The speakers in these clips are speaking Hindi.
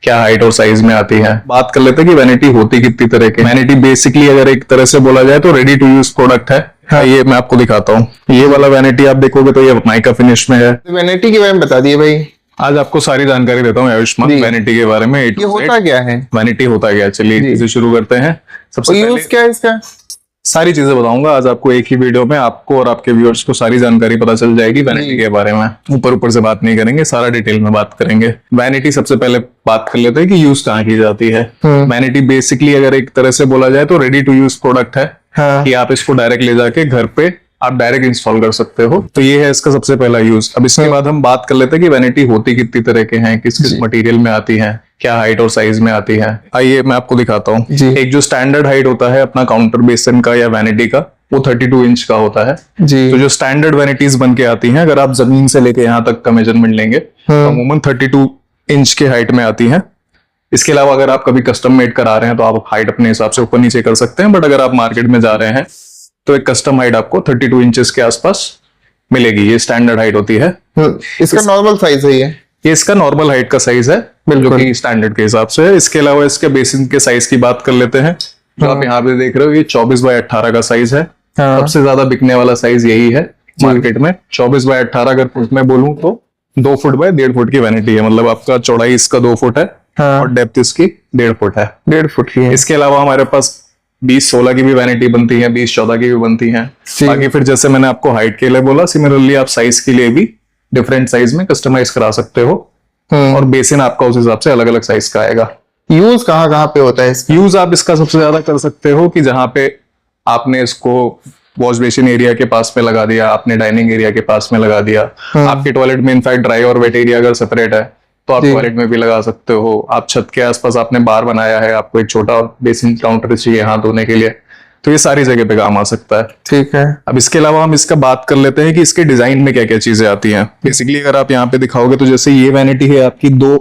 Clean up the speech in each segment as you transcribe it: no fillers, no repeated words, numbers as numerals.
क्या हाइट और साइज में आती है। बात कर लेते हैं कि वैनिटी होती कितनी तरह की। वैनिटी बेसिकली अगर एक तरह से बोला जाए तो रेडी टू यूज प्रोडक्ट है। हाँ, ये मैं आपको दिखाता हूँ। ये वाला वैनिटी आप देखोगे तो ये माइका फिनिश में है। वैनिटी के बारे में बता दिए भाई। आज आपको सारी जानकारी देता हूँ आयुष्मान वैनिटी के बारे में। ये होता क्या है, वैनिटी होता क्या है, चलिए इसे शुरू करते हैं। सबसे यूज क्या है इसका, सारी चीजें बताऊंगा आज आपको एक ही वीडियो में। आपको और आपके व्यूअर्स को सारी जानकारी पता चल जाएगी वैनिटी के बारे में। ऊपर ऊपर से बात नहीं करेंगे, सारा डिटेल में बात करेंगे। वैनिटी सबसे पहले बात कर लेते हैं कि यूज कहाँ की जाती है। वैनिटी बेसिकली अगर एक तरह से बोला जाए तो रेडी टू यूज प्रोडक्ट है। हाँ। कि आप इसको डायरेक्ट ले जाके घर पे आप डायरेक्ट इंस्टॉल कर सकते हो। तो ये है इसका सबसे पहला यूज। अब इसके बाद हम बात कर लेते हैं कि वैनिटी होती कितनी तरह के हैं, किस किस मटेरियल में आती है, क्या हाइट और साइज में आती है। आइए मैं आपको दिखाता हूँ। एक जो स्टैंडर्ड हाइट होता है अपना काउंटर बेसन का या वैनिटी का, वो 32 इंच का होता है जी। तो जो स्टैंडर्ड वैनिटीज बन के आती हैं, अगर आप जमीन से लेके यहाँ तक का मेजरमेंट लेंगे तो अमूमन 32 इंच के हाइट में आती है। इसके अलावा अगर आप कभी कस्टम मेड करा रहे हैं तो आप हाइट अपने हिसाब से ऊपर नीचे कर सकते हैं, बट अगर आप मार्केट में जा रहे हैं तो एक कस्टम हाइट आपको 32 इंचेस के आसपास मिलेगी। ये स्टैंडर्ड हाइट होती है। इसका नॉर्मल साइज है ये इसका नॉर्मल हाइट का साइज है, जो कि स्टैंडर्ड के हिसाब से है। इसके अलावा इसके बेसिन के साइज की बात कर लेते हैं। जो आप यहाँ पे देख रहे हो ये 24x18 का साइज है। सबसे ज्यादा बिकने वाला साइज यही है मार्केट में। 24x18 अगर फुट में बोलूं तो 2 फुट बाय 1.5 फुट की वैनिटी है। मतलब आपका चौड़ाई इसका 2 फुट है और डेप्थ इसकी 1.5 फुट है। 1.5 फुट की है। इसके अलावा हमारे पास 20-16 की भी वैनिटी बनती है, 20-14 की भी बनती है। बाकी फिर जैसे मैंने आपको हाइट के लिए बोला, सिमिलरली आप साइज के लिए भी डिफरेंट साइज में कस्टमाइज करा सकते हो। और बेसिन आपका उस हिसाब से अलग अलग साइज का आएगा। यूज कहाँ कहाँ पे होता है इसका? यूज आप इसका सबसे ज्यादा कर सकते हो कि जहां पे आपने इसको वॉश बेसिन एरिया के पास में लगा दिया, आपने डाइनिंग एरिया के पास में लगा दिया। आपके टॉयलेट में इनफैक्ट ड्राई और वेट एरिया अगर सेपरेट है तो आप टॉयलेट में भी लगा सकते हो। आप छत के आसपास आपने बार बनाया है, आपको एक छोटा बेसिन काउंटर चाहिए हाथ धोने के लिए, तो ये सारी जगह पे काम आ सकता है। ठीक है। अब इसके अलावा हम इसका बात कर लेते हैं कि इसके डिजाइन में क्या क्या चीजें आती हैं। बेसिकली अगर आप यहाँ पे दिखाओगे तो जैसे ये वैनिटी है आपकी 2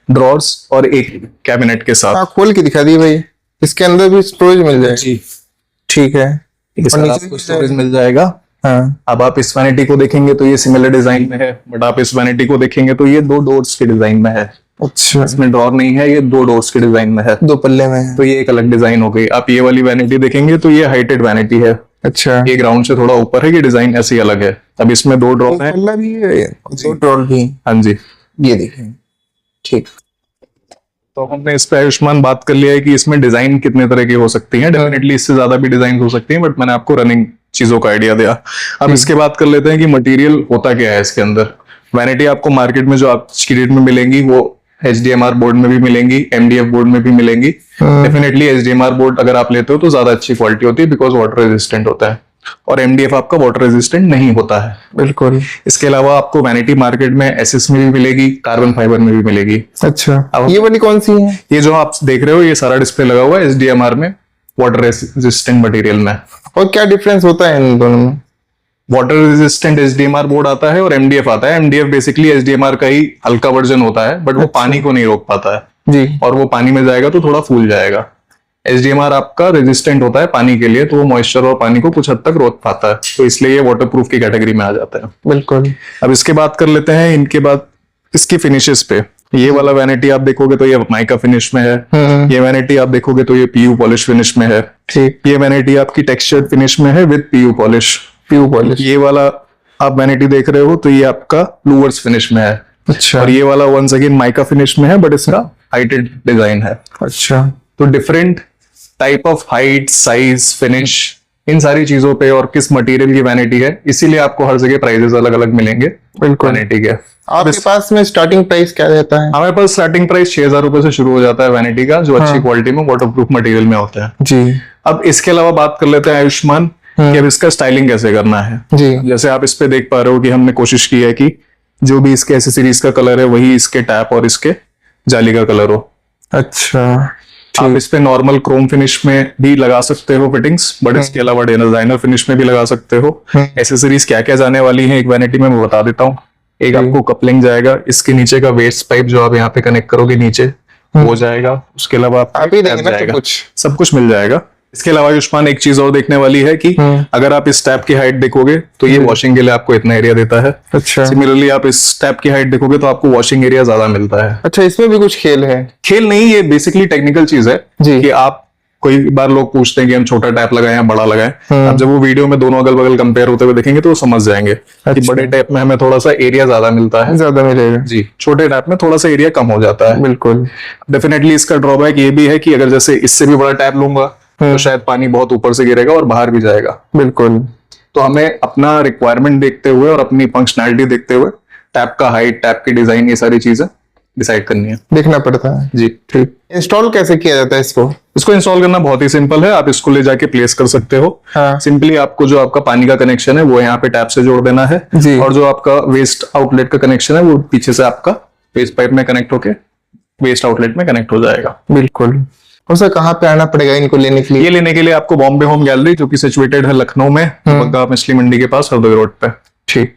ड्रॉर्स और एक कैबिनेट के साथ। खोल के दिखा दी भाई। इसके अंदर भी स्टोरेज मिल जाएगी। ठीक है। आपको स्टोरेज मिल जाएगा। हाँ। अब आप इस वैनिटी को देखेंगे तो ये सिमिलर डिजाइन में है, बट आप इस वैनिटी को देखेंगे तो ये 2 डोर्स के डिजाइन में है। अच्छा। इसमें ड्रॉर नहीं है, ये 2 डोर्स के डिजाइन में है, 2 पल्ले में है। तो ये एक अलग डिजाइन हो गई। आप ये वाली वैनिटी देखेंगे तो ये हाइटेड वैनिटी है। अच्छा। ये ग्राउंड से थोड़ा ऊपर है, ये डिजाइन ऐसी अलग है। अब इसमें 2 ड्रॉर है, पल्ला भी है, 2 ड्रॉर भी। हाँ जी, ये देखें। ठीक। तो हमने इस पे आयुष्मान बात कर लिया है कि इसमें डिजाइन कितने तरह की हो सकती हैं। डेफिनेटली इससे ज्यादा भी डिजाइन हो सकती हैं, बट मैंने आपको रनिंग चीजों का आइडिया दिया। अब इसके बात कर लेते हैं कि मटेरियल होता क्या है इसके अंदर। वैनिटी आपको मार्केट में जो आज की डेट में मिलेंगी वो HDMR बोर्ड में भी मिलेंगी, MDF बोर्ड में भी मिलेंगी। डेफिनेटली HDMR बोर्ड अगर आप लेते हो तो ज्यादा अच्छी क्वालिटी होती है, बिकॉज वाटर रेजिस्टेंट होता है, और MDF आपका वाटर रेजिस्टेंट नहीं होता है। बिल्कुल। इसके अलावा आपको वैनिटी मार्केट में SS में भी मिलेगी, कार्बन फाइबर में भी मिलेगी। अच्छा। अब ये वाली कौन सी है? ये जो आप देख रहे हो ये सारा डिस्प्ले लगा हुआ है HDMR में, वाटर रेजिस्टेंट मटेरियल में। और क्या डिफरेंस होता है इन दोनों में? वाटर रेजिस्टेंट HDMR बोर्ड आता है और MDF आता है। MDF बेसिकली HDMR का ही हल्का वर्जन होता है, बट वो पानी को नहीं रोक पाता है जी, और वो पानी में जाएगा तो थोड़ा फूल जाएगा। HDMR आपका रेजिस्टेंट होता है पानी के लिए, तो वो मॉइस्चर और पानी को कुछ हद तक रोक पाता है, तो इसलिए ये वाटर प्रूफ की कैटेगरी में आ जाता है। बिल्कुल। अब इसके बात कर लेते हैं इनके बाद इसकी फिनिशेस पे। ये वाला वैनिटी आप देखोगे तो ये माइका फिनिश में है। ये वैनिटी आप देखोगे तो ये PU पॉलिश फिनिश में है। ठीक। ये वैनिटी आपकी टेक्सचर्ड फिनिश में है विद PU पॉलिश। ये वाला आप वैनिटी देख रहे हो तो ये आपका लूवर्स फिनिश में है। अच्छा। और ये वाला वंस अगेन माइका फिनिश में है, बट इसका हाइटेड डिजाइन है। अच्छा। तो different type of height, size, finish, इन सारी चीजों पे और किस मटेरियल की वैनिटी है, इसीलिए आपको हर जगह प्राइसेस अलग अलग मिलेंगे वैनिटी के। आपके पास में स्टार्टिंग प्राइस क्या रहता है? हमारे पास स्टार्टिंग प्राइस 6,000 रुपए से शुरू हो जाता है वैनिटी का, जो अच्छी क्वालिटी में वाटरप्रूफ मटेरियल में होता है जी। अब इसके अलावा बात कर लेते हैं आयुष्मान कि अब इसका स्टाइलिंग कैसे करना है जी। जैसे आप इस पे देख पा रहे हो कि हमने कोशिश की है कि जो भी इसके एसेसरीज का कलर है वही इसके टैप और इसके जाली का कलर हो। अच्छा। आप इस पे नॉर्मल क्रोम फिनिश में भी लगा सकते हो फिटिंग्स, बट इसके अलावा डिजाइनर फिनिश में भी लगा सकते हो। एसेसरीज क्या क्या जाने वाली है एक वैनिटी में मैं बता देता हूँ। एक आपको कपलिंग जाएगा, इसके नीचे का वेस्ट पाइप जो आप यहाँ पे कनेक्ट करोगे नीचे वो जाएगा। उसके अलावा आप ही जाएगा, सब कुछ मिल जाएगा। इसके अलावा आयुष्मान एक चीज और देखने वाली है कि अगर आप इस टैप की हाइट देखोगे तो ये वॉशिंग के लिए आपको इतना एरिया देता है। अच्छा सिमिलरली आप इस टैप की हाइट देखोगे तो आपको वॉशिंग एरिया ज्यादा मिलता है। अच्छा, इसमें भी कुछ खेल है? खेल नहीं, ये बेसिकली टेक्निकल चीज है जी। कि आप कोई बार लोग पूछते हैं कि हम छोटा टैप लगाएं या बड़ा लगाएं। आप जब वो वीडियो में दोनों अगल बगल कंपेयर होते हुए देखेंगे तो वो समझ जाएंगे कि बड़े टैप में हमें थोड़ा सा एरिया ज्यादा मिलता है, ज्यादा मिलेगा जी, छोटे टैप में थोड़ा सा एरिया कम हो जाता है। बिल्कुल। डेफिनेटली इसका ड्रॉबैक ये भी है कि अगर जैसे इससे भी बड़ा टैप लूंगा तो शायद पानी बहुत ऊपर से गिरेगा और बाहर भी जाएगा। बिल्कुल। तो हमें अपना रिक्वायरमेंट देखते हुए और अपनी फंक्शनैलिटी देखते हुए टैप का हाइट, टैप की डिजाइन, ये सारी चीजें डिसाइड करनी है, देखना पड़ता है। जी। ठीक। इंस्टॉल कैसे किया जाता है इसको? इसको इंस्टॉल करना बहुत ही सिंपल है। आप इसको ले जाके प्लेस कर सकते हो। हाँ। सिंपली आपको जो आपका पानी का कनेक्शन है वो यहाँ पे टैप से जोड़ देना है जी। और जो आपका वेस्ट आउटलेट का कनेक्शन है वो पीछे से आपका वेस्ट पाइप में कनेक्ट होके वेस्ट आउटलेट में कनेक्ट हो जाएगा। बिल्कुल। और सर कहाँ पे आना पड़ेगा इनको लेने के लिए? ये लेने के लिए आपको बॉम्बे होम गैलरी, जो कि सिचुएटेड है लखनऊ में, बग्गा मछली मंडी के पास, हरदोई रोड पे। ठीक।